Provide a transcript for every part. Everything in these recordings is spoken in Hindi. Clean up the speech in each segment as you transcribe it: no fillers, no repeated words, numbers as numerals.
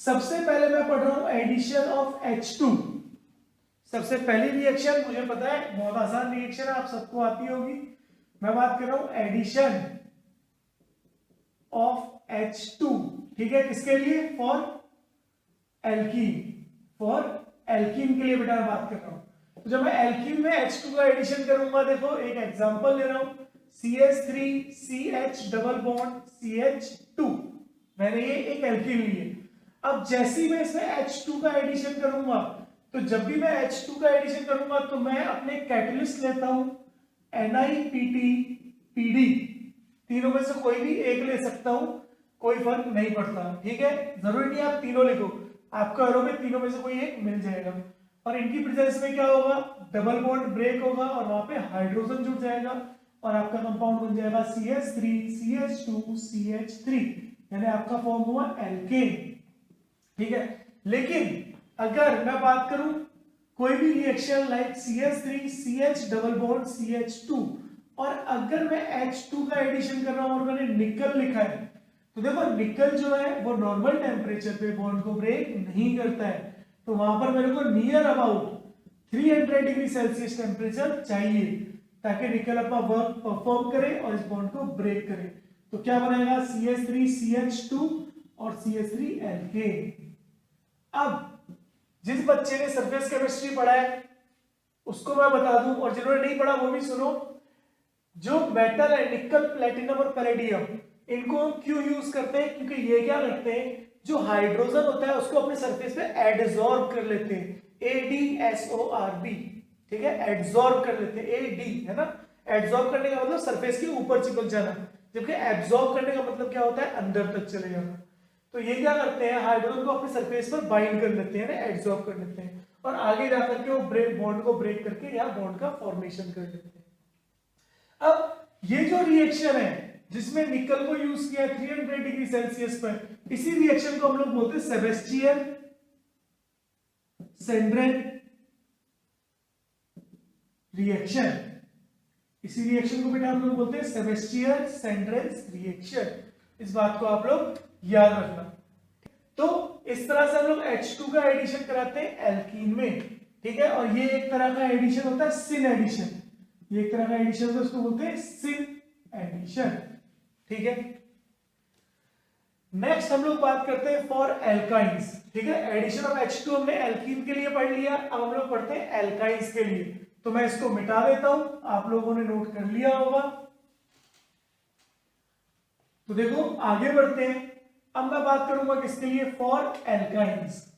सबसे पहले मैं पढ़ रहा हूं एडिशन ऑफ H2। सबसे पहली रिएक्शन मुझे पता है बहुत आसान रिएक्शन है, आप सबको आती होगी। मैं बात कर रहा हूं एडिशन ऑफ H2, ठीक है, किसके लिए? फॉर एल्कीन, फॉर एल्कीन के लिए बेटा मैं बात कर रहा हूं। तो जब मैं एल्कीन में H2 का एडिशन करूंगा, देखो एक एग्जांपल ले रहा हूं, CH3CH डबल बॉन्ड CH2, मैंने ये एक एल्कीन ली है। अब जैसे ही मैं इसमें H2 का एडिशन करूंगा, तो जब भी मैं H2 का एडिशन करूंगा तो मैं अपने कैटलिस्ट लेता हूं NiPT/PD, तीनों में से कोई भी एक ले सकता हूं, कोई फर्क नहीं पड़ता, ठीक है। जरूरी नहीं आप तीनों लिखो, आपको एरो में तीनों में से कोई एक मिल जाएगा। और इनकी प्रेजेंस में क्या होगा? डबल बॉन्ड ब्रेक होगा और वहां पे हाइड्रोजन जुड़ जाएगा और आपका कंपाउंड बन जाएगा CH3CH2CH3, यानी आपका फॉर्म हुआ एल्केन, ठीक है। लेकिन अगर मैं बात करूं कोई भी reaction like CH3CH double bond CH2 और अगर मैं H2 का एडिशन कर रहा हूं और मैंने निकल लिखा है, तो देखो निकल जो है वो नॉर्मल टेम्परेचर पे बॉन्ड को ब्रेक नहीं करता है, तो वहां पर मेरे को near about 300 degree Celsius temperature चाहिए ताकि निकल अपना वर्क परफॉर्म करे और इस बॉन्ड को ब्रेक करे। तो क्या बनेगा? CH3CH2 और CH3Alkane। अब जिस बच्चे ने सरफेस केमिस्ट्री पढ़ा है उसको मैं बता दूं, और जिन्होंने नहीं पढ़ा वो भी सुनो। जो मेटल है निकल, प्लेटिनम और पैलेडियम, इनको हम क्यों यूज करते हैं? क्योंकि ये क्या करते हैं, जो हाइड्रोजन होता है उसको अपने सरफेस पे एडसॉर्ब कर लेते हैं, AdSORB, ठीक है, एडसॉर्ब कर लेते हैं, AD है ना। एडसॉर्ब करने का मतलब सरफेस के ऊपर चिपक जाना, जबकि एब्सॉर्ब करने का मतलब क्या होता है? अंदर तक चले जाना। तो ये क्या करते हैं, हाइड्रोजन को अपने सरफेस पर बाइंड कर लेते हैं, एडसॉर्ब कर लेते हैं और आगे जाकर के वो ब्रेक बॉन्ड को ब्रेक करके या बॉन्ड का फॉर्मेशन कर लेते हैं। अब ये जो रिएक्शन है जिसमें निकल को यूज किया 300 डिग्री सेल्सियस पर, इसी रिएक्शन को हम लोग बोलते हैं सेबेस्टियन-सेंड्रेन रिएक्शन। इसी रिएक्शन को बेटा हम लोग बोलते हैं सेबेस्टियन-सेंड्रेन रिएक्शन। इस बात को आप लोग याद रखना। तो इस तरह से हम लोग H2 का एडिशन कराते हैं एल्कीन में, ठीक है। और ये एक तरह का एडिशन होता है सिन एडिशन, ये एक तरह का एडिशन होता है, उसको बोलते हैं सिन एडिशन, ठीक है। नेक्स्ट हम लोग बात करते हैं फॉर एल्काइंस, ठीक है। एडिशन ऑफ H2 हमने एल्कीन के लिए पढ़ लिया, अब हम लोग पढ़ते हैं एल्काइंस के लिए। तो मैं इसको मिटा देता हूं, आप लोगों ने नोट कर लिया होगा। तो देखो आगे बढ़ते हैं, अब मैं बात करूंगा किसके लिए? For alkynes.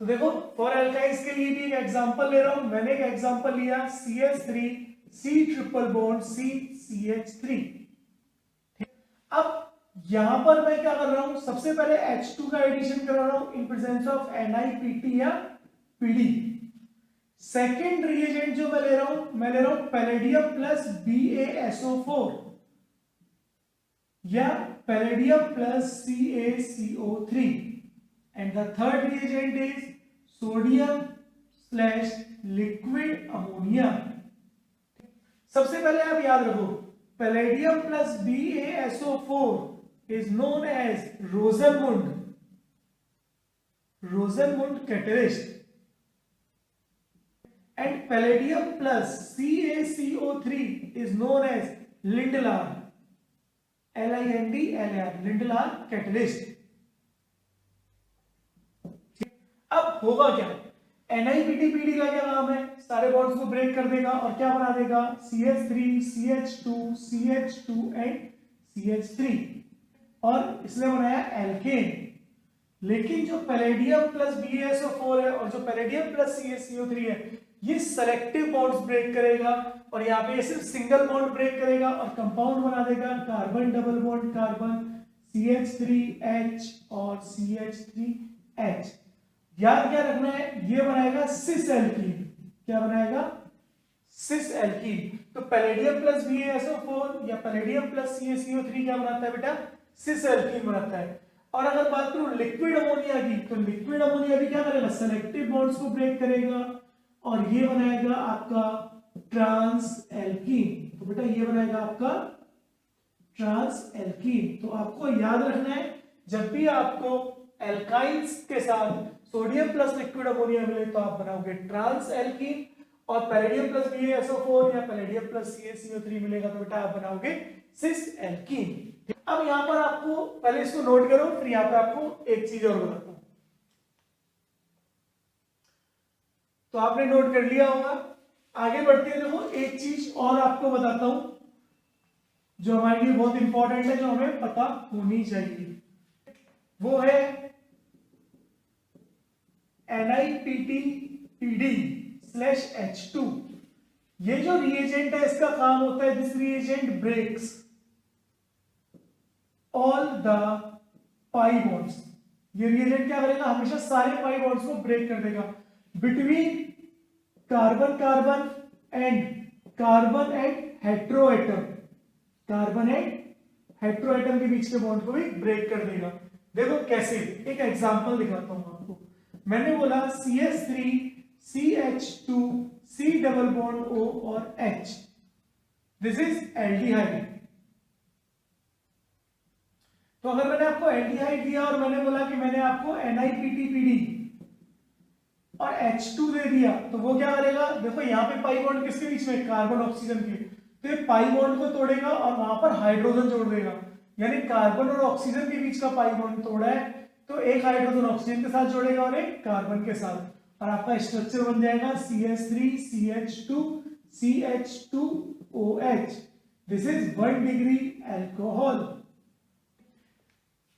तो देखो फॉर एल्काइंस के लिए भी एक एग्जांपल ले रहा हूं। मैंने एक एग्जांपल लिया CH3C ट्रिपल बॉन्ड CCH3। अब यहां पर मैं क्या कर रहा हूं, सबसे पहले H2 का एडिशन कर रहा हूं इन प्रेजेंस ऑफ NiPT या PD। सेकेंड रिएजेंट जो मैं ले रहा हूं, मैं ले रहा हूं पैलेडियम प्लस BaSO4 या palladium plus CaCO3 and the third reagent is sodium/liquid ammonia। सबसे पहले आप याद रखो, palladium plus BaSO4 is known as Rosenmund catalyst and palladium plus CaCO3 is known as Lindlar, Lindlar catalyst। अब होगा क्या? NiPT/PD का क्या काम है? सारे बॉन्ड्स को ब्रेक कर देगा और क्या बना देगा? CH3CH2CH2 एंड CH3, और इसने बनाया एल्केन। लेकिन जो पैलेडियम प्लस BaSO4 है और जो पैलेडियम प्लस CaCO3 है, ये सेलेक्टिव बॉन्ड्स ब्रेक करेगा और यहाँ पे सिर्फ सिंगल बॉन्ड ब्रेक करेगा और कंपाउंड बना देगा carbon double bond carbon CH3H और CH3H। याद क्या रखना है, ये बनाएगा सिस एल्कीन। क्या बनाएगा? Cis alkene. तो पैलेडियम प्लस BaSO4 या पैलेडियम प्लस CaCO3 क्या बनाता है बेटा? सिस एल्कीन बनाता है। और अगर बात करूं लिक्विड अमोनिया की, तो लिक्विड अमोनिया भी क्या करेगा? सेलेक्टिव बॉन्ड्स को ब्रेक करेगा और ये बनाएगा आपका ट्रांस एल्कीन। तो बेटा ये बनाएगा आपका ट्रांस एल्कीन। तो आपको याद रखना है, जब भी आपको एल्काइंस के साथ सोडियम प्लस लिक्विड अमोनिया मिले तो आप बनाओगे ट्रांस एल्कीन, और पैलेडियम प्लस BaSO4 या पैलेडियम प्लस CaCO3 मिलेगा तो बेटा आप बनाओगे सिस एल्कीन। अब यहां पर आपको पहले इसको नोट करो, फिर यहां पर आपको एक चीज और बताता हूं। तो आपने नोट कर लिया होगा, आगे बढ़ते हैं। देखो एक चीज और आपको बताता हूं जो हमारे लिए बहुत इंपॉर्टेंट है, जो हमें पता होनी चाहिए, वो है NiPT/H2। ये जो रिएजेंट है इसका काम होता है, this reagent breaks all the pi bonds. ये रिएजेंट क्या करेगा, हमेशा सारे पाई बॉन्ड्स को ब्रेक कर देगा between carbon carbon and hetero atom. Carbon and hetero atom के बीच के बॉन्ड को भी ब्रेक कर देगा। देखो कैसे, एक एग्जांपल दिखाता हूं आपको। मैंने बोला CH3 CH2 C double bond O और H, दिस इज एल्डिहाइड। तो अगर मैंने आपको एल्डिहाइड दिया और मैंने बोला कि मैंने आपको NiPT/PD और H2 दे दिया, तो वो क्या करेगा, देखो यहाँ पे पाई बॉन्ड किसके बीच में, कार्बन ऑक्सीजन के, तो ये पाई बॉन्ड को तोड़ेगा और वहां पर हाइड्रोजन जोड़ देगा, यानी कार्बन और ऑक्सीजन के बीच का पाई बॉन्ड तोड़ा है, तो एक हाइड्रोजन ऑक्सीजन के साथ जोड़ेगा और एक कार्बन के साथ, और आपका स्ट्रक्चर बन जाएगा CH3 CH2 CH2OH। This is 1 degree alcohol.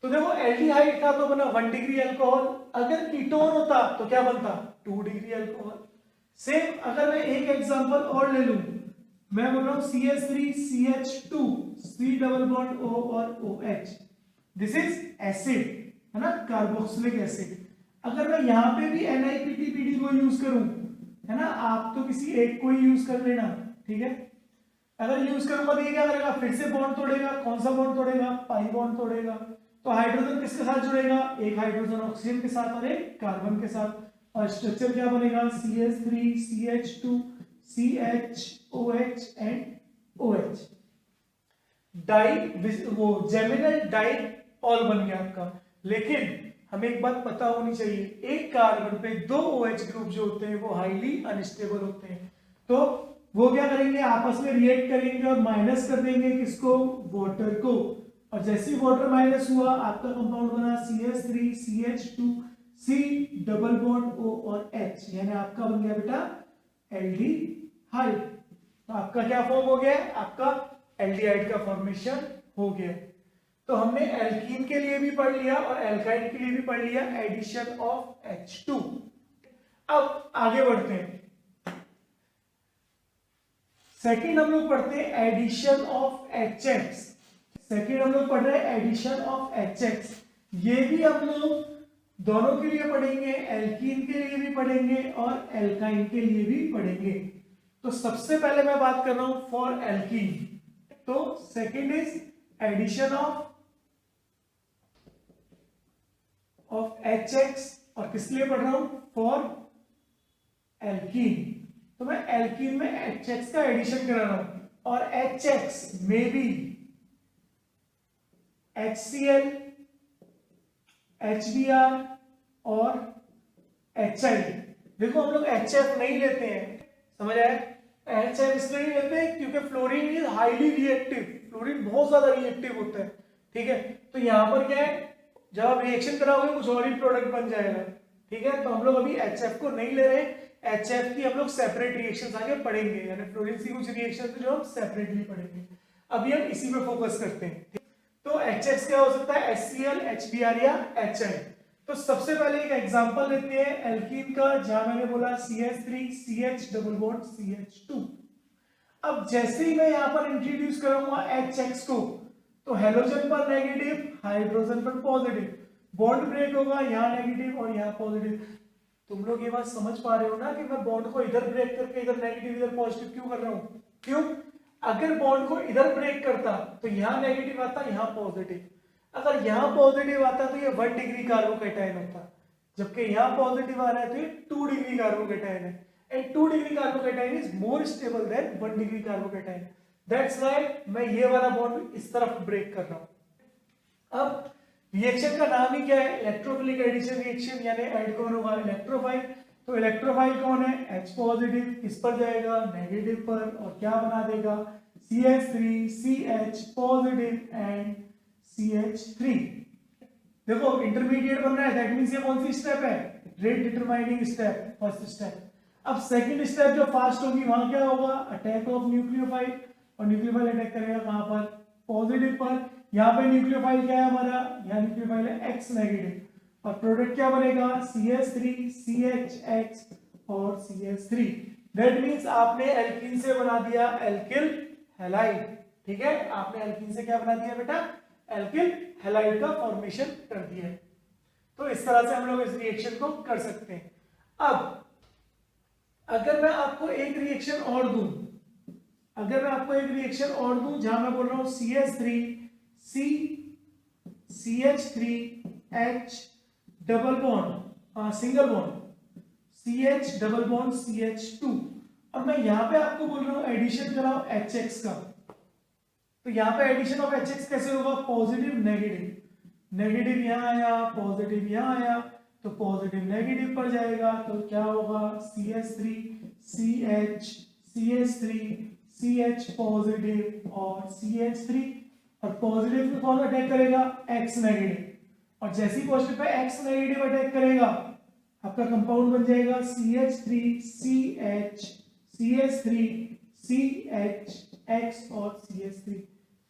तो देखो एल्डिहाइड था तो बना 1 डिग्री अल्कोहल, अगर कीटोन होता तो क्या बनता, 2 डिग्री अल्कोहल। सेम अगर मैं एक एग्जांपल और ले लूं, मैं बोल रहा हूं CH3 CH2 C double bond O और OH, दिस इज एसिड, है ना, कार्बोक्सिलिक एसिड। अगर मैं यहां पे भी NiPT/PD को यूज करूं, है ना, आप तो किसी एक को ही यूज कर लेना, ठीक है। अगर यूज करूंगा तो ये क्या करेगा, फिर से बॉन्ड तोड़ेगा, कौन सा बॉन्ड तोड़ेगा, पाई बॉन्ड तोड़ेगा, तो हाइड्रोजन किसके साथ जुड़ेगा, एक हाइड्रोजन ऑक्सीजन के साथ और एक कार्बन के साथ, और स्ट्रक्चर क्या बनेगा, CH3 CH2 CHOH and OH। Di वो जेमिनल डाइऑल बन गया आपका। लेकिन हमें एक बात पता होनी चाहिए, एक कार्बन पे 2 OH ग्रुप जो होते हैं वो हाईली अनस्टेबल होते हैं, तो वो क्या करेंगे, आपस में रिएक्ट करेंगे और माइनस कर देंगे किसको, वाटर को, और जैसे ही वाटर माइनस हुआ आपका कंपाउंड बना CH3 CH2 C double bond O और H, यानी आपका बन गया बेटा एल्डिहाइड। तो आपका क्या फॉर्म हो गया, आपका एल्डिहाइड का फॉर्मेशन हो गया। तो हमने एल्कीन के लिए भी पढ़ लिया और एल्काइड के लिए भी पढ़ लिया, एडिशन ऑफ H2। अब आगे बढ़ते हैं, सेकंड हम लोग पढ़ते हैं एडिशन ऑफ HX। सेकंड हम लोग पढ़ रहे हैं एडिशन ऑफ HX। ये भी हम लोग दोनों के लिए पढ़ेंगे, एल्कीन के लिए भी पढ़ेंगे और एल्काइन के लिए भी पढ़ेंगे। तो सबसे पहले मैं बात कर रहा हूं फॉर एल्कीन, तो second is addition of HX, और किस लिए पढ़ रहा हूं, फॉर एल्कीन। तो मैं एल्कीन में HX का एडिशन करा रहा हूं, और HX में भी HCl HBr और HI। देखो हम लोग HF नहीं लेते हैं, समझ आया, HF इसलिए नहीं लेते हैं क्योंकि fluorine is highly reactive, fluorine बहुत ज्यादा रिएक्टिव होता है, ठीक है। तो यहां पर क्या है, जब आप रिएक्शन कराओगे कुछ और ही प्रोडक्ट बन जाएगा, ठीक है। तो हम लोग अभी HF को नहीं ले रहे, HF की हम लोग सेपरेट रिएक्शंस आगे पढ़ेंगे, यानी फ्लोरीन की कुछ रिएक्शंस जो हम सेपरेटली पढ़ेंगे। अभी हम इसी पे फोकस करते हैं। तो HX क्या हो सकता है, HCl HBr या HI। तो सबसे पहले एक एग्जांपल लेते हैं एल्कीन का, जहां मैंने बोला CH3 CH double bond CH2। अब जैसे ही मैं यहां पर इंट्रोड्यूस करूंगा HX को, तो हेलोजन पर नेगेटिव, हाइड्रोजन पर पॉजिटिव, बॉन्ड ब्रेक होगा, यहाँ नेगेटिव और यहाँ पॉजिटिव। तुम लोग ये बात समझ पा रहे हो ना कि मैं बॉन्ड को इधर ब्रेक करके इधर नेगेटिव इधर पॉजिटिव क्यों कर रहा हूँ, क्यों, अगर बॉन्ड को इधर ब्रेक करता तो यहाँ नेगेटिव आता, यहाँ पॉजिटिव, अगर यहाँ पॉजिटिव आता तो ये 1 डिग्री कार्बोकैटायन होता, जबकि यहाँ पॉजिटिव आ रहा है तो ये 2 डिग्री कार्बोकैटायन है, and 2 degree carbocation is more stable then 1 degree carbocation. That's why मैं ये वाला बॉन्ड इस तरफ ब्रेक कर रहा हूं। अब रिएक्शन का नाम ही क्या है, इलेक्ट्रोफिलिक एडिशन रिएक्शन, यानी ऐड कौन होगा, इलेक्ट्रोफाइल। तो इलेक्ट्रोफाइल कौन है, H पॉजिटिव, किस पर जाएगा, नेगेटिव पर, और क्या बना देगा, CH3 CH positive and CH3। देखो इंटरमीडिएट बन रहा है, दैट मींस ये कौन सी स्टेप है, rate determining step, first step. अब सेकंड स्टेप जो फास्ट होगी वहां क्या होगा, अटैक ऑफ न्यूक्लियोफाइल, और न्यूक्लियोफाइल अटैक करेगा कहां पर, पॉजिटिव पर। यहाँ पे न्यूक्लियोफाइल क्या है हमारा, यहाँ न्यूक्लियोफाइल है X नेगेटिव, और प्रोडक्ट क्या बनेगा, CH3 CHX और CH3। दैट मींस आपने एल्कीन से बना दिया एल्किल हैलाइड। ठीक है, आपने एल्कीन से क्या बना दिया बेटा, एल्किल हैलाइड का फॉर्मेशन कर दिया है। तो इस तरह से हम लोग इस रिएक्शन को कर सकते हैं। अब अगर मैं आपको एक रिएक्शन और दूं, अगर मैं आपको एक रिएक्शन और दूं जहां मैं बोल रहा हूं CH3 C CH3H double bond single bond CH double bond CH2, और मैं यहां पे आपको बोल रहा हूं एडिशन कराओ HX का, तो यहां पे एडिशन ऑफ HX कैसे होगा, पॉजिटिव नेगेटिव, नेगेटिव यहां आया, पॉजिटिव यहां आया, तो पॉजिटिव नेगेटिव पर जाएगा, तो क्या होगा, CH3 CH CH3 CH positive और CH3, और पॉजिटिव कौन अटैक करेगा, X नेगेटिव, और जैसी positive pay X negative attack करेगा आपका कंपाउंड बन जाएगा CH3 CH CH3 CHX और CH3।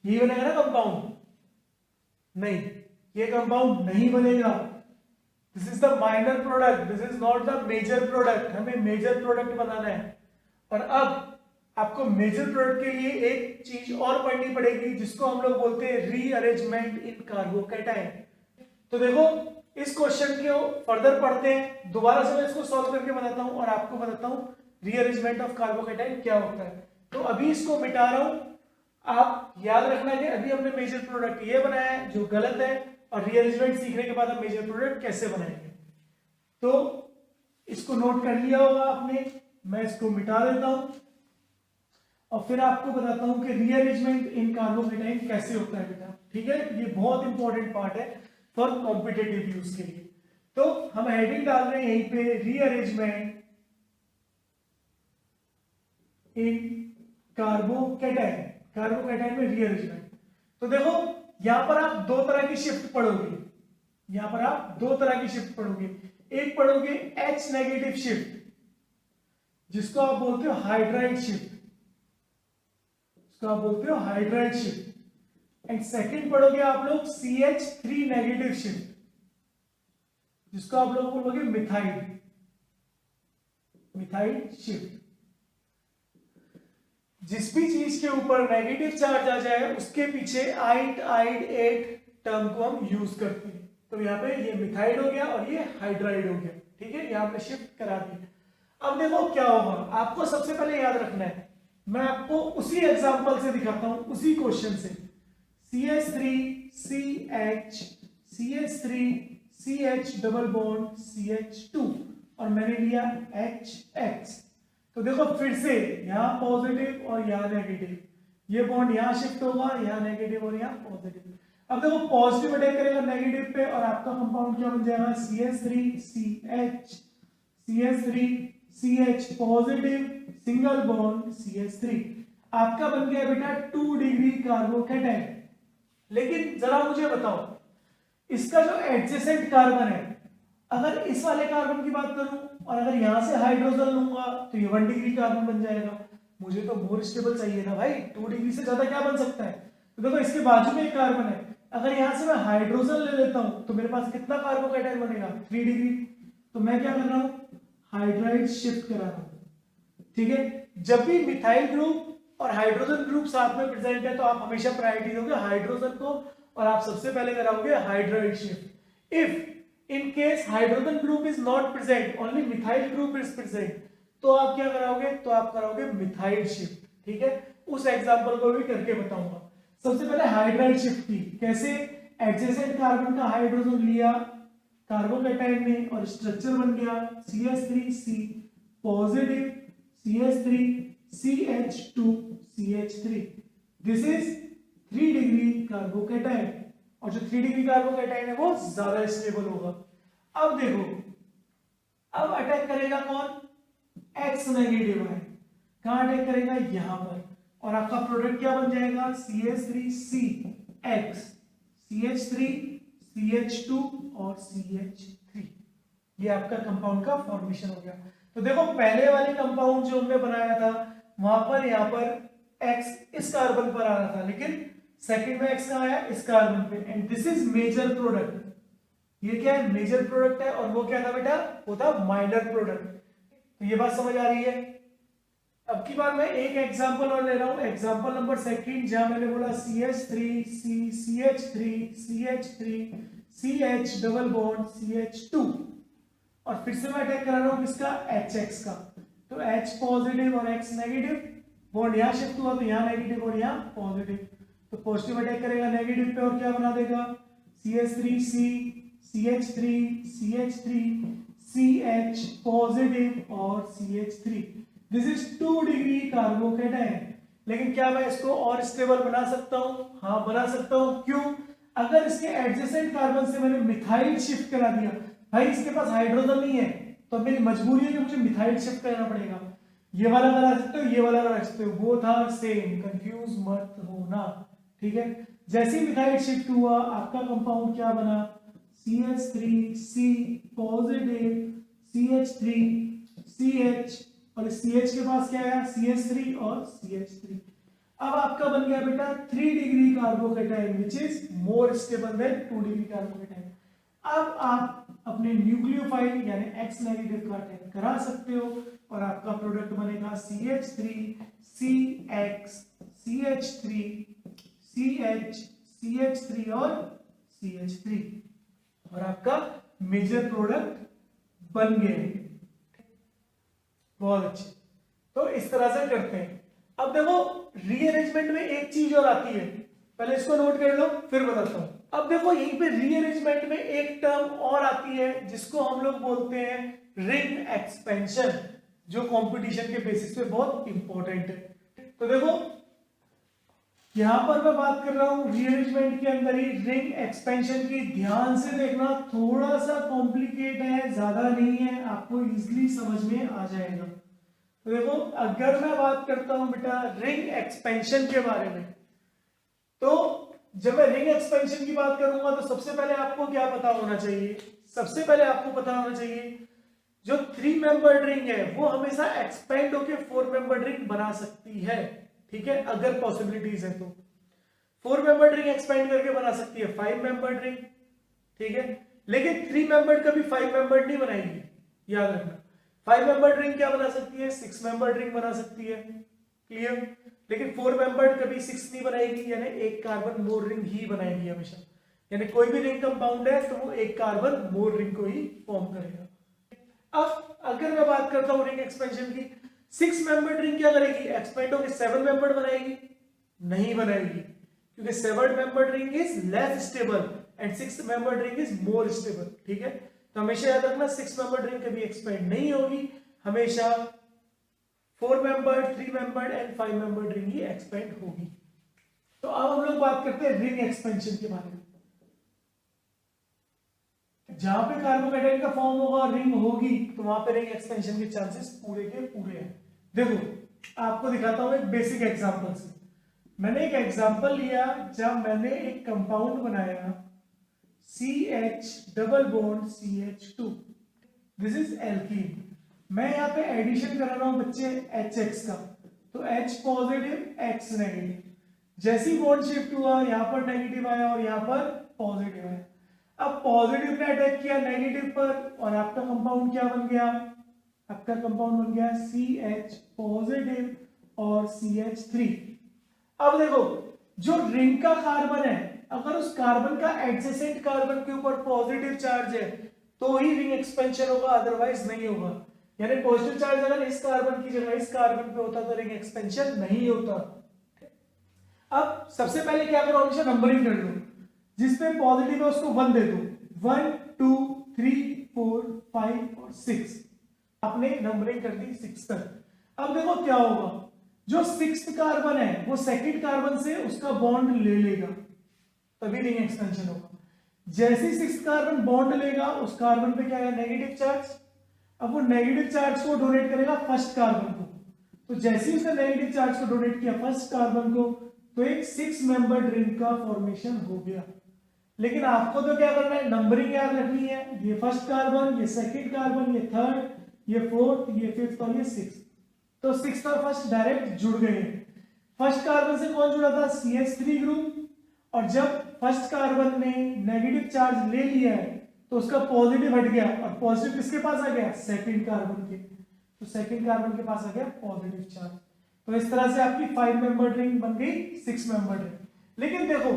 ये बनेगा ना कंपाउंड, नहीं ये कंपाउंड नहीं बनेगा, this is the minor product, this is not the major product, हमें मेजर प्रोडक्ट बनाना है। और अब आपको मेजर प्रोडक्ट के लिए एक चीज और पढ़नी पड़ेगी जिसको हम लोग बोलते हैं रीअरेंजमेंट इन कार्बोकैटायन। तो देखो इस क्वेश्चन को फर्दर पढ़ते हैं, दोबारा से मैं इसको सॉल्व करके बताता हूं और आपको बताता हूं रीअरेंजमेंट ऑफ कार्बोकैटायन क्या होता है। तो अभी इसको मिटा रहा हूं, आप याद रखना कि अभी हमने मेजर प्रोडक्ट ये बनाया है जो गलत है, और रीअरेंजमेंट सीखने के बाद हम मेजर प्रोडक्ट कैसे बनाएंगे। तो इसको नोट कर लिया होगा आपने, मैं इसको मिटा देता हूं और फिर आपको बताता हूं कि रीअरेंजमेंट इन कार्बोकैटायन कैसे होता है बेटा। ठीक है, ये बहुत इंपॉर्टेंट पार्ट है फॉर कॉम्पिटिटिव यूज के लिए। तो हम हेडिंग डाल रहे हैं यहीं पे, रीअरेंजमेंट इन कार्बोकैटायन, कार्बोकैटायन में रीअरेंजमेंट। तो देखो यहां पर आप दो तरह की शिफ्ट पढ़ोगे, यहां पर आप दो तरह की शिफ्ट पढ़ोगे, एक पढ़ोगे H नेगेटिव शिफ्ट जिसको आप बोलते हो हाइड्राइड शिफ्ट, जिसको आप बोलते हो हाइड्राइड शिफ्ट, एंड सेकंड पढ़ोगे आप लोग CH3 नेगेटिव शिफ्ट जिसको आप लोग बोलोगे मिथाइल, मिथाइल शिफ्ट। जिस भी चीज के ऊपर नेगेटिव चार्ज आ जाए उसके पीछे आइड आइड एट टर्म को हम यूज करते हैं। तो यहाँ पे ये मिथाइल हो गया और ये हाइड्राइड हो गया। ठीक है, यहाँ पे शिफ्ट करा दी। अब देखो क्या होगा, आपको सबसे पहले याद रखना है, मैं आपको उसी एग्जांपल से दिखाता हूं, उसी क्वेश्चन से, CH3 CH CH3 CH double bond CH2 और मैंने लिया HX। तो देखो फिर से यहाँ पॉजिटिव और यहाँ नेगेटिव, ये बॉन्ड यहाँ शिफ्ट होगा, यहाँ नेगेटिव और यहाँ पॉजिटिव। अब देखो पॉजिटिव अटैक करेगा नेगेटिव पे और आपका कंपाउंड क्या बन जाएगा, CH3 CH CH3 CH positive single bond CH3। आपका बन गया बेटा 2 डिग्री कार्बोकैटायन। लेकिन जरा मुझे बताओ, इसका जो एडजेसेंट कार्बन है, अगर इस वाले कार्बन की बात करूं और अगर यहां से हाइड्रोजन लूंगा तो ये 1 डिग्री कार्बन बन जाएगा। मुझे तो मोर स्टेबल चाहिए था भाई, 2 डिग्री से ज्यादा क्या बन सकता है। तो देखो इसके बाजू में एक कार्बन है, अगर यहां से मैं हाइड्रोजन ले लेता हूं तो मेरे पास कितना कार्बोकैटायन बनेगा, 3 डिग्री। तो मैं क्या कर रहा हूं, हाइड्राइड शिफ्ट करा रहा हूं। ठीक है, जब भी मिथाइल ग्रुप और हाइड्रोजन ग्रुप साथ में प्रेजेंट है तो आप हमेशा प्रायोरिटी दोगे हाइड्रोजन को और आप सबसे पहले कराओगे hydride shift. If in case hydrogen group is not present, only methyl group is present, तो आप क्या कराओगे, तो आप कराओगे मिथाइल शिफ्ट। ठीक है, उस एग्जांपल को भी करके बताऊंगा। सबसे पहले हाइड्राइड शिफ्ट की कैसे, एडजेसेंट कार्बन का हाइड्रोजन लिया कार्बोकैटायन में और स्ट्रक्चर बन गया CH3C positive CH3 CH2 CH3। This is 3 degree carbocation, और जो 3 डिग्री कार्बोकेटाइन है वो ज्यादा स्टेबल होगा। अब देखो, अब अटैक करेगा कौन, एक्स नेगेटिव है, कहां अटैक करेगा, यहां पर, और आपका प्रोडक्ट क्या बन जाएगा, CH3CX, CH3 CH2 और CH3। ये आपका कंपाउंड का फॉर्मेशन हो गया। तो देखो पहले वाले कंपाउंड जो हमने बनाया था वहां पर, यहाँ पर एक्स इस कार्बन पर आ रहा था, लेकिन सेकंड में एक्स कहां आया, इस कार्बन पे, and this is major product. ये क्या है, मेजर प्रोडक्ट है, और वो क्या था बेटा, वो था माइनर प्रोडक्ट। तो ये बात समझ आ रही है। अब की बार मैं एक एग्जांपल और ले रहा हूं, एग्जांपल नंबर सेकंड, जहां मैंने बोला CH3 CH3 CH3 CH double bond CH2, और फिर से मैं अटैक करा रहा हूं किसका, HX का। तो H पॉजिटिव और X नेगेटिव, बॉन्ड यहां शिफ्ट हुआ तो यहां नेगेटिव और यहां पॉजिटिव, तो पॉजिटिव अटैक करेगा नेगेटिव पे, और क्या बना देगा, CH3C CH3 CH3 CH positive और CH3। This is 2 degree carbocation. लेकिन क्या मैं इसको और स्टेबल बना सकता हूं, हाँ बना सकता हूं। क्यों, अगर इसके एडजेसेंट कार्बन से मैंने मिथाइल शिफ्ट करा दिया, भाई इसके पास हाइड्रोजन नहीं है, तो मेरी मजबूरी है कि मुझे मिथाइल शिफ्ट करना पड़ेगा। ये वाला करा सकते हो, ये वाला करा सकते हो, बोथ आर सेम, कंफ्यूज मत होना, ठीक है। जैसे ही मिथाइल शिफ्ट हुआ, आपका कंपाउंड क्या बना, CH3C पॉजिटिव CH3 CH, और CH के पास क्या आया, CH3 और CH3। अब आपका बन गया बेटा 3 degree carbocation which is more stable then 2 degree carbocation. अब आप अपने न्यूक्लियोफाइल यानी X नेगेटिव का अटैक करा सकते हो, और आपका प्रोडक्ट बनेगा CH3 CX CH3 CH CH3 और CH3, और आपका मेजर प्रोडक्ट बन गए। बहुत अच्छे, तो इस तरह से करते हैं। अब देखो रीअरेंजमेंट में एक चीज और आती है, पहले इसको नोट कर लो फिर बताता हूं। अब देखो यहीं पे रीअरेंजमेंट में एक टर्म और आती है जिसको हम लोग बोलते हैं रिंग एक्सपेंशन, जो कंपटीशन के बेसिस पे बहुत इंपॉर्टेंट है। तो देखो यहां पर मैं बात कर रहा हूं रीअरेंजमेंट के अंदर ही रिंग एक्सपेंशन की, ध्यान से देखना, थोड़ा सा कॉम्प्लिकेट है, ज्यादा नहीं है, आपको इजीली समझ में आ जाएगा। तो देखो अगर मैं बात करता हूं बेटा रिंग एक्सपेंशन के बारे में, तो जब मैं रिंग एक्सपेंशन की बात करूंगा तो सबसे पहले आपको क्या पता होना चाहिए, सबसे पहले आपको पता होना चाहिए जो 3 मेंबर्ड रिंग है वो हमेशा एक्सपेंड होकर 4 मेंबर्ड रिंग बना सकती है, ठीक है, अगर पॉसिबिलिटीज है तो। 4 मेंबर्ड रिंग एक्सपेंड करके बना सकती है 5 मेंबर्ड रिंग, ठीक है, लेकिन 3 मेंबर्ड कभी 5 मेंबर्ड नहीं बनाएगी, याद रखना। 5 मेंबर्ड रिंग क्या बना सकती है, 6 मेंबर्ड रिंग बना सकती है, क्लियर। लेकिन 4 मेंबर्ड कभी 6 नहीं बनाएगी, यानी एक कार्बन मोर रिंग ही बनाएगी हमेशा, यानी कोई भी रिंग कंपाउंड है तो वो एक कार्बन मोर रिंग को ही फॉर्म करेगा। अब अगर मैं बात करता हूं रिंग एक्सपेंशन की, 6 मेंबर्ड रिंग क्या करेगी, एक्सपेंड होकर 7 मेंबर्ड बनाएगी, नहीं बनाएगी, क्योंकि 7 membered ring is less stable and 6 membered ring is more stable, ठीक है। तो हमेशा याद रखना 6 मेंबर्ड रिंग कभी एक्सपेंड नहीं होगी, हमेशा 4 membered, 3 membered and 5 membered ring he expand होगी। तो अब हम लोग बात करते हैं रिंग एक्सपेंशन के बारे में। जहां पे कार्बोकेटाइन का फॉर्म होगा रिंग होगी, तो वहां पे रिंग एक्सपेंशन के चांसेस पूरे के पूरे हैं। देखो आपको दिखाता हूं एक बेसिक एग्जांपल से। मैंने एक एग्जांपल लिया जब मैंने एक कंपाउंड बनाया CH double bond CH2, this is alkene. मैं यहाँ पे एडिशन करा रहा हूं बच्चे HX का, तो H पॉजिटिव X नेगेटिव, जैसी बॉन्ड शिफ्ट हुआ यहाँ पर नेगेटिव आया और यहाँ पर पॉजिटिव आया। अब पॉजिटिव ने अटैक किया नेगेटिव पर, और आपका कंपाउंड क्या बन गया, आपका कंपाउंड बन गया CH पॉजिटिव और CH3। अब देखो जो रिंग का कार्बन है, अगर उस कार्बन का एडजेसेंट कार्बन के ऊपर पॉजिटिव चार्ज है तो ही रिंग एक्सपेंशन होगा, अदरवाइज नहीं होगा। यानी पॉजिटिव चार्ज अगर इस कार्बन की जगह इस कार्बन पे होता तो रिंग एक्सपेंशन नहीं होता। अब सबसे पहले क्या करो, हमेशा नंबरिंग कर लो, जिसपे पॉजिटिव है उसको 1 दे दो, 1 2 3 4 5 और 6, आपने नंबरिंग कर दी 6 तक। अब देखो क्या होगा, जो सिक्स्थ कार्बन है वो सेकंड कार्बन से उसका बॉन्ड ले लेगा, तभी रिंग एक्सपेंशन होगा। जैसे ही सिक्स्थ कार्बन बॉन्ड लेगा उस कार्बन पे क्या है, नेगेटिव चार्ज। अब वो नेगेटिव चार्ज को डोनेट करेगा फर्स्ट कार्बन को, तो जैसे ही उसने नेगेटिव चार्ज को डोनेट किया फर्स्ट कार्बन को, तो एक 6 मेंबर्ड रिंग का फॉर्मेशन हो गया। लेकिन आपको तो क्या करना है, नंबरिंग याद रखनी है, ये फर्स्ट कार्बन, ये सेकंड कार्बन, ये थर्ड, ये फोर्थ, ये फिफ्थ और ये सिक्स्थ। तो सिक्स्थ और फर्स्ट डायरेक्ट जुड़ गए। फर्स्ट कार्बन से कौन जुड़ा था, CH3 ग्रुप, और जब फर्स्ट कार्बन ने नेगेटिव चार्ज ले लिया है तो उसका पॉजिटिव हट गया, और पॉजिटिव किसके पास आ गया, सेकंड कार्बन के, तो सेकंड कार्बन के पास आ गया पॉजिटिव चार्ज। तो इस तरह से आपकी 5 मेंबर्ड रिंग बन गई 6 मेंबर्ड रिंग। लेकिन देखो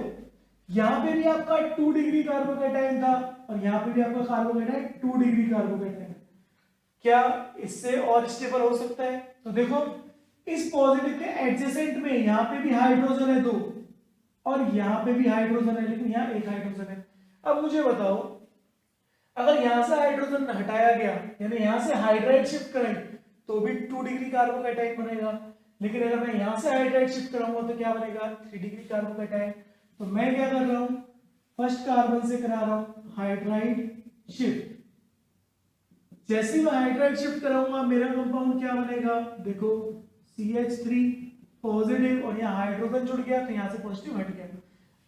यहां पे भी आपका 2 डिग्री कार्बोकैटायन था और यहां पे भी आपका कार्बोकैटायन 2 डिग्री कार्बोकैटायन। क्या इससे और स्टेबल हो सकता है? तो देखो इस पॉजिटिव के एडजेसेंट में यहां पे भी हाइड्रोजन है 2 और यहां पे भी हाइड्रोजन है, लेकिन यहां एक हाइड्रोजन है। अब मुझे बताओ, अगर यहां से हाइड्रोजन हटाया गया यानी यहां से हाइड्राइड शिफ्ट करें तो भी 2 डिग्री कार्बोकैटायन बनेगा, लेकिन अगर मैं यहां से हाइड्राइड शिफ्ट कराऊंगा तो क्या बनेगा, 3 डिग्री कार्बोकैटायन। तो मैं क्या कर रहा हूं, फर्स्ट कार्बन से करा रहा हूं हाइड्राइड शिफ्ट। जैसे ही मैं हाइड्राइड शिफ्ट कराऊंगा मेरा कंपाउंड क्या बनेगा, देखो CH3 पॉजिटिव और यहाँ हाइड्रोजन जुड़ गया तो यहाँ से पॉजिटिव हट गया।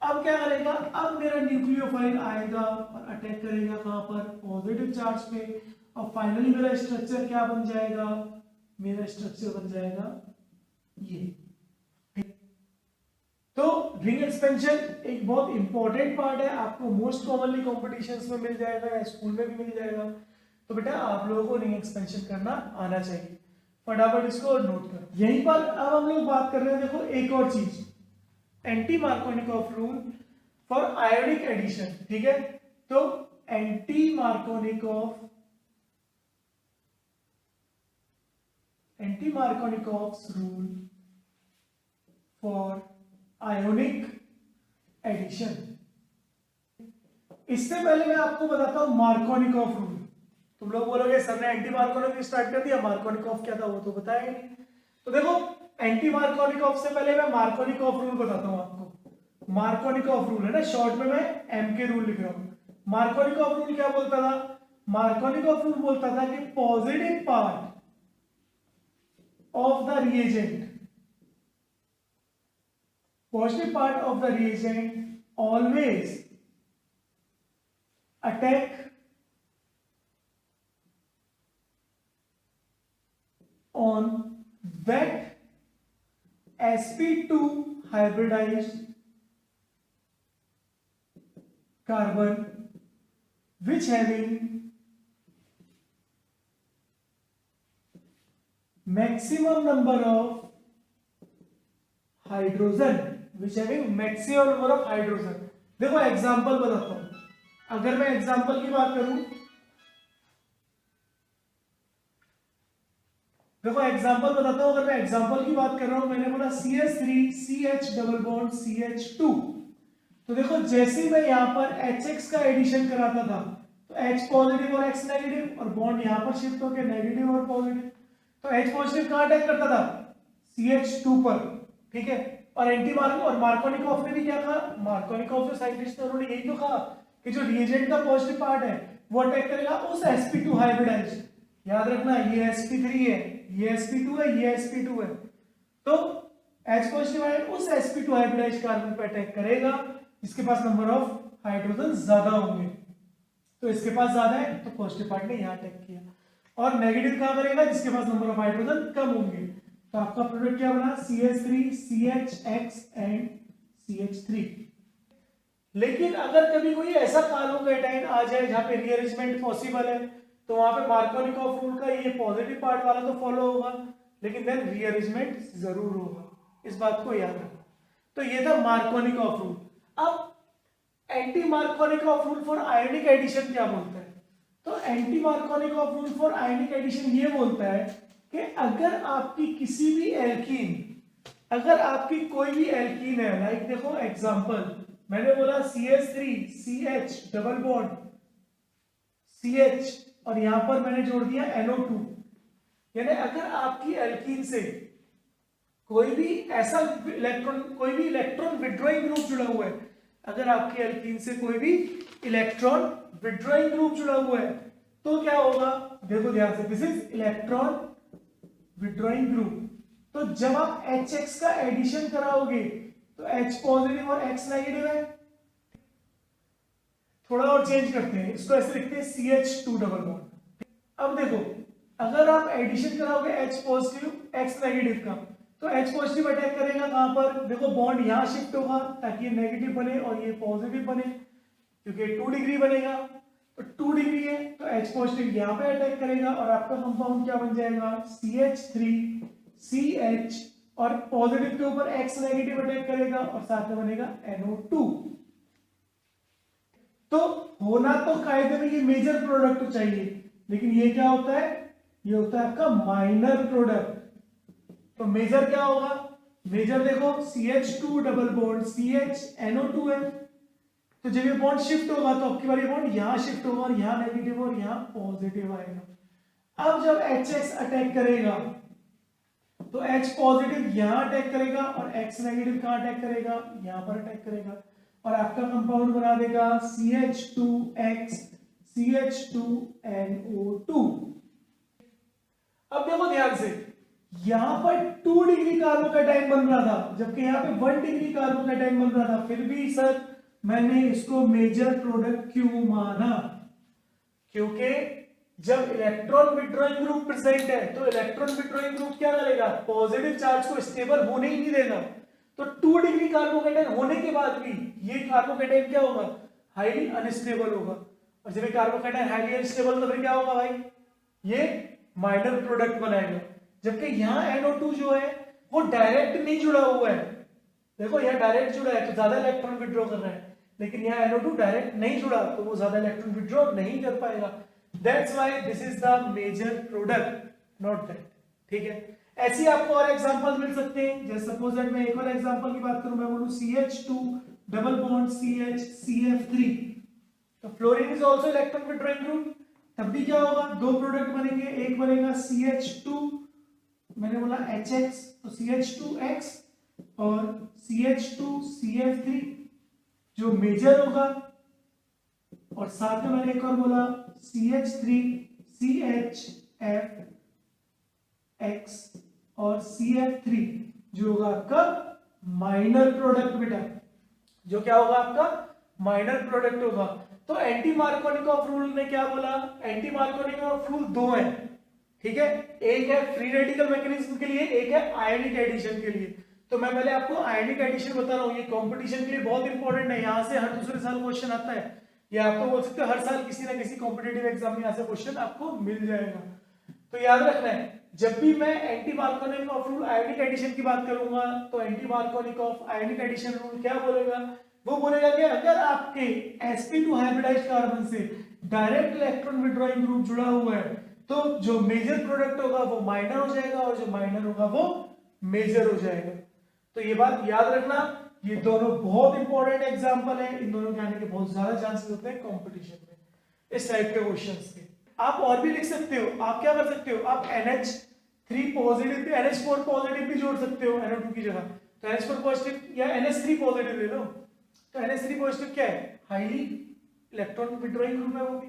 अब क्या करेगा, अब मेरा न्यूक्लियोफाइल आएगा और अटैक करेगा कहां पर, पॉजिटिव चार्ज पे, और फाइनली मेरा स्ट्रक्चर क्या बन जाएगा, मेरा स्ट्रक्चर बन जाएगा ये। तो रिंग एक्सपेंशन एक बहुत इंपॉर्टेंट पार्ट है, आपको मोस्ट कॉमनली कॉम्पिटिशंस में मिल जाएगा या स्कूल में भी मिल जाएगा। तो बेटा आप लोगों को रिंग एक्सपेंशन करना आना चाहिए, फटाफट इसको नोट करो। यहीं पर अब हम लोग बात कर रहे हैं, देखो एक और चीज, anti Markovnikov rule for ionic addition, ठीक है। तो anti Markovnikov rule for ionic addition. इससे पहले मैं आपको बताता हूं मार्कोनिकॉफ रूल। तुम लोग बोलोगे सर ने एंटी मार्कोनिकॉफ स्टार्ट कर दिया, मार्कोनिकॉफ क्या था वो तो बताया ही नहीं। तो देखो एंटी मार्कोनिकॉफ से पहले मैं मार्कोनिकॉफ रूल बताता हूं आपको। मार्कोनिकॉफ रूल है ना, शॉर्ट में मैं एम के रूल लिख रहा हूं। मार्कोनिकॉफ रूल क्या बोलता था, मार्कोनिकॉफ रूल बोलता था कि positive part of the reagent always attack on wet sp2 hybridized carbon which having maximum number of hydrogen, देखो एग्जांपल बताता हूं, अगर मैं एग्जांपल की बात करूं, देखो एग्जांपल बताता हूं, अगर मैं एग्जांपल की बात कर रहा हूं, मैंने बोला CH3 CH double bond CH2। तो देखो जैसे ही मैं यहां पर HX का एडिशन कराता था तो H पॉजिटिव और X नेगेटिव, और बॉन्ड यहां पर शिफ्ट होकर नेगेटिव और पॉजिटिव, तो H पॉजिटिव कहां अटैक करता था, CH2 पर, ठीक है। और एंटी मार्कोनिकॉफ ने भी क्या कहा, मार्कोनिकॉफ जो साइंटिस्ट है उन्होंने यही तो कहा कि जो रिएजेंट का पॉजिटिव पार्ट है वो अटैक करेगा उस sp2 हाइब्रिडाइज्ड, याद रखना ये sp3 है, ये sp2 है, ये sp2 है, तो H पॉजिटिव आयन उस sp2 हाइब्रिडाइज्ड कार्बन पे अटैक करेगा इसके पास नंबर ऑफ हाइड्रोजन ज्यादा होंगे। तो इसके पास ज्यादा है तो पॉजिटिव पार्ट ने यहां अटैक किया, और नेगेटिव कहां करेगा, जिसके पास नंबर ऑफ हाइड्रोजन कम होंगे। तो आपका प्रोडक्ट क्या बना, CH3 CHX एंड CH3। लेकिन अगर कभी कोई ऐसा कार्बोकैटायन आ जाए जहां पे रीअरेंजमेंट पॉसिबल है तो वहां पे मार्कोनिकॉफ रूल का ये पॉजिटिव पार्ट वाला तो फॉलो होगा, लेकिन देन रीअरेंजमेंट जरूर होगा, इस बात को याद रखो। तो ये था मार्कोनिकॉफ रूल। अब anti Markovnikov rule for ionic addition क्या बोलता है, तो anti Markovnikov rule for ionic addition ये बोलता है कि अगर आपकी किसी भी एल्कीन, अगर आपकी कोई भी एल्कीन है, लाइक देखो एग्जांपल मैंने बोला CH3 CH double bond CH और यहां पर मैंने जोड़ दिया NO2, यानी अगर आपकी एल्कीन से कोई भी ऐसा इलेक्ट्रॉन, कोई भी इलेक्ट्रॉन विड्रॉइंग ग्रुप जुड़ा हुआ है, अगर आपके एल्कीन से कोई भी इलेक्ट्रॉन विड्रॉइंग ग्रुप जुड़ा हुआ है तो क्या होगा, देखो ध्यान से, this is electron withdrawing group. तो जब आप HX का एडिशन कराओगे तो H पॉजिटिव और X नेगेटिव है। थोड़ा और चेंज करते हैं, इसको ऐसे लिखते हैं CH2 डबल बॉन्ड। अब देखो, अगर आप एडिशन कराओगे H पॉजिटिव X नेगेटिव का, तो H पॉजिटिव अटैक करेगा कहां पर, देखो बॉन्ड यहां शिफ्ट होगा ताकि ये नेगेटिव बने और ये पॉजिटिव बने, क्योंकि 2 डिग्री बनेगा, तो 2 डिग्री है तो H पॉजिटिव यहां पे अटैक करेगा और आपका कंपाउंड क्या बन जाएगा, CH3CH, और पॉजिटिव के ऊपर X नेगेटिव अटैक करेगा और साथ में बनेगा NO2। तो होना तो कायदे में ये मेजर प्रोडक्ट चाहिए, लेकिन ये क्या होता है, ये होता है आपका माइनर प्रोडक्ट। तो मेजर क्या होगा, मेजर देखो CH2 डबल बॉन्ड CHNO2 है, तो जब ये बॉन्ड शिफ्ट होगा तो आपकी बार ये बॉन्ड यहां शिफ्ट होगा और यहां नेगेटिव और यहां पॉजिटिव आएगा। अब जब HX अटैक करेगा तो H पॉजिटिव यहां अटैक करेगा और X नेगेटिव कहां अटैक करेगा, यहां पर अटैक करेगा और आपका कंपाउंड बना देगा CH2X CH2NO2। अब देखो ध्यान से, यहां पर 2 डिग्री कार्बोकैटायन बन रहा था जबकि यहां पे 1 डिग्री कार्बोकैटायन बन रहा था, फिर भी सर मैंने इसको मेजर प्रोडक्ट क्यों माना, क्योंकि जब इलेक्ट्रॉन विड्रॉइंग ग्रुप प्रेजेंट है तो इलेक्ट्रॉन विड्रॉइंग ग्रुप क्या करेगा, पॉजिटिव चार्ज को स्टेबल होने ही नहीं देगा। तो 2 डिग्री कार्बोकैटायन होने के बाद भी ये कार्बोकैटायन क्या होगा, हाईली अनस्टेबल होगा, और जब ये कार्बोकैटायन हाईली अनस्टेबल तो फिर क्या होगा भाई, ये माइनर प्रोडक्ट बनाएगा। जबकि यहाँ NO2 जो है वो डायरेक्ट नहीं जुड़ा हुआ है, देखो यहाँ डायरेक्ट जुड़ा है तो ज्यादा इलेक्ट्रॉन विड्रॉ कर रहा है, लेकिन यहाँ NO2 डायरेक्ट नहीं जुड़ा तो वो ज्यादा इलेक्ट्रॉन विड्रॉ नहीं कर पाएगा। That's why this is the major product, not that। ठीक है, ऐसी आपको और एग्जांपल मिल सकते हैं, जैसे सपोज दैट मैं एक और एग्जांपल की बात करूं, मैं बोलूं CH2 double bond CH CF3, तो fluorine is also electron withdrawing group, तब भी क्या होगा, 2 प्रोडक्ट बनेंगे, एक बनेगा CH2, मैंने बोला HX तो CH2X और CH2CF3 जो मेजर होगा, और साथ में मैंने एक और बोला CH3CHFX और CF3 जो होगा आपका माइनर प्रोडक्ट बेटा, जो क्या होगा आपका माइनर प्रोडक्ट होगा। तो एंटी मार्कोनिकॉफ रूल ने क्या बोला, एंटी मार्कोनिकॉफ रूल 2 है, ठीक है, एक है फ्री रेडिकल मैकेनिज्म के लिए, एक है आयनिक एडिशन के लिए। तो मैं पहले आपको आयनिक एडिशन बता रहा हूं, ये कंपटीशन के लिए बहुत इंपॉर्टेंट है, यहां से हर दूसरे साल क्वेश्चन आता है, ये आप तो बोल सकते हो हर साल किसी ना किसी कॉम्पिटिटिव एग्जाम में यहाँ से क्वेश्चन आपको मिल जाएगा। तो याद रखना है, जब भी मैं एंटी मार्कोनिकॉफ रूल आयनिक एडिशन की बात करूंगा तो एंटी मार्कोनिकॉफ आयनिक एडिशन रूल क्या बोलेगा, वो बोलेगा कि अगर आपके sp2 हाइब्रिडाइज्ड कार्बन से डायरेक्ट इलेक्ट्रॉन विड्रॉइंग ग्रुप जुड़ा हुआ है तो जो मेजर प्रोडक्ट होगा वो माइनर हो जाएगा और जो माइनर होगा वो मेजर हो जाएगा। तो ये बात याद रखना, ये दोनों बहुत इंपॉर्टेंट एग्जांपल है, इन दोनों के आने के बहुत ज्यादा चांसेस होते हैं कंपटीशन में इस टाइप के क्वेश्चंस के। आप और भी लिख सकते हो, आप क्या कर सकते हो, आप NH3 पॉजिटिव भी NH4 पॉजिटिव भी जोड़ सकते हो NO2 की जगह, तो NH4 पॉजिटिव या NH3 पॉजिटिव ले लो, तो NH3 पॉजिटिव क्या है, हाईली इलेक्ट्रॉन विड्रॉइंग ग्रुप है वो भी।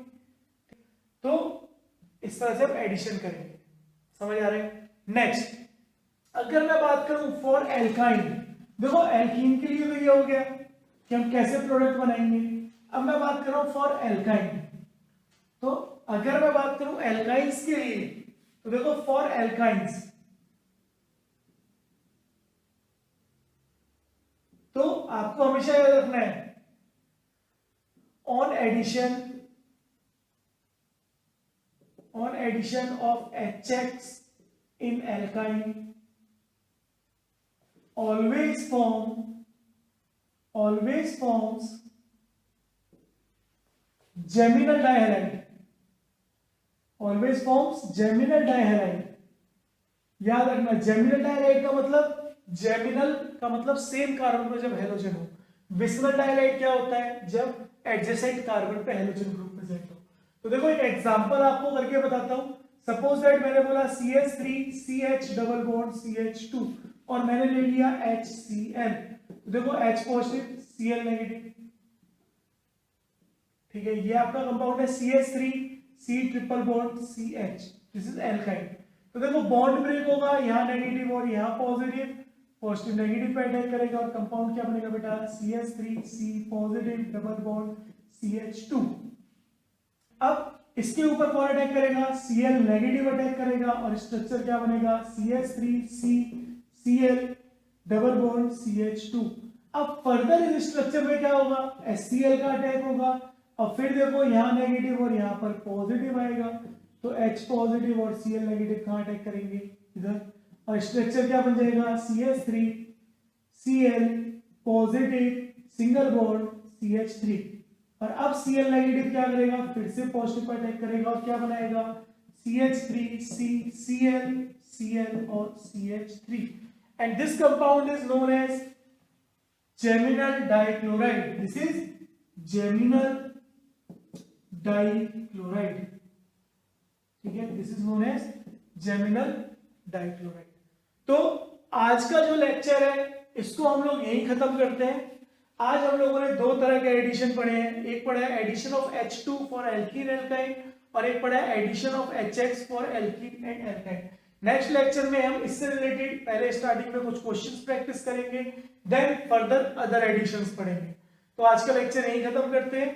तो इस तरह से आप एडिशन करेंगे, समझ आ रहा है। नेक्स्ट अगर मैं बात करूं फॉर एल्काइन, देखो एल्कीन के लिए तो ये हो गया कि हम कैसे प्रोडक्ट बनाएंगे। अब मैं बात कर रहा हूं फॉर एल्काइन, तो अगर मैं बात करूं एल्काइंस के लिए तो देखो फॉर एल्काइंस, तो आपको हमेशा याद रखना है on addition of HX in alkyne always forms geminal dihalide, always forms geminal dihalide। याद रखना जेमिनल डायहाइड का मतलब, जेमिनल का मतलब सेम कार्बन पर जब हेलोजन हो, विसिनल डायहाइड क्या होता है, जब एडजेसेंट कार्बन पे हेलोजन ग्रुप प्रेजेंट हो। तो देखो एक एग्जांपल आपको करके बताता हूं, सपोज दैट मैंने बोला CH3 CH double bond CH2, और मैंने ले लिया HCl, तो देखो H पॉजिटिव Cl नेगेटिव, ठीक है। ये आपका कंपाउंड है CH3 C triple bond CH, this is alkyl. तो देखो बॉन्ड ब्रेक होगा, यहाँ नेगेटिव और यहाँ पॉजिटिव, पॉजिटिव नेगेटिव पे अटैक करेगा और कंपाउंड क्या बनेगा बेटा, CH3 C positive double bond CH2। अब इसके ऊपर कौन अटैक करेगा, Cl नेगेटिव अटैक करेगा और स्ट्रक्चर क्या बनेगा, CH3 C Cl double bond CH2। अब फर्दर इस स्ट्रक्चर में क्या होगा, HCl का अटैक होगा और फिर देखो यहाँ नेगेटिव और यहाँ पर पॉजिटिव आएगा, तो H पॉजिटिव और Cl नेगेटिव कहाँ अटैक करेंगे, इधर, और स्ट्रक्चर क्या बन जाएगा, CH3 Cl positive single bond CH3। और अब Cl नेगेटिव क्या करेगा, फिर से पॉजिटिव पर अटैक करेगा और क्या बनाएगा, CH3 C Cl Cl और CH3, and this compound is known as geminal dichloride. This is geminal dichloride, ठीक है, this is known as geminal dichloride। तो आज का जो लेक्चर है इसको हम लोग यही खत्म करते हैं। आज हम लोगों ने दो तरह के एडिशन पढ़े हैं, एक पढ़ा है addition of H2 for alkene alkyne और एक पढ़ा है addition of HX for alkene and alkyne. Next lecture में हम इससे रिलेटेड पहले स्टार्टिंग में कुछ क्वेश्चंस प्रैक्टिस करेंगे, देन फर्दर अदर एडिशंस पढ़ेंगे। तो आज का लेक्चर यही खत्म करते हैं।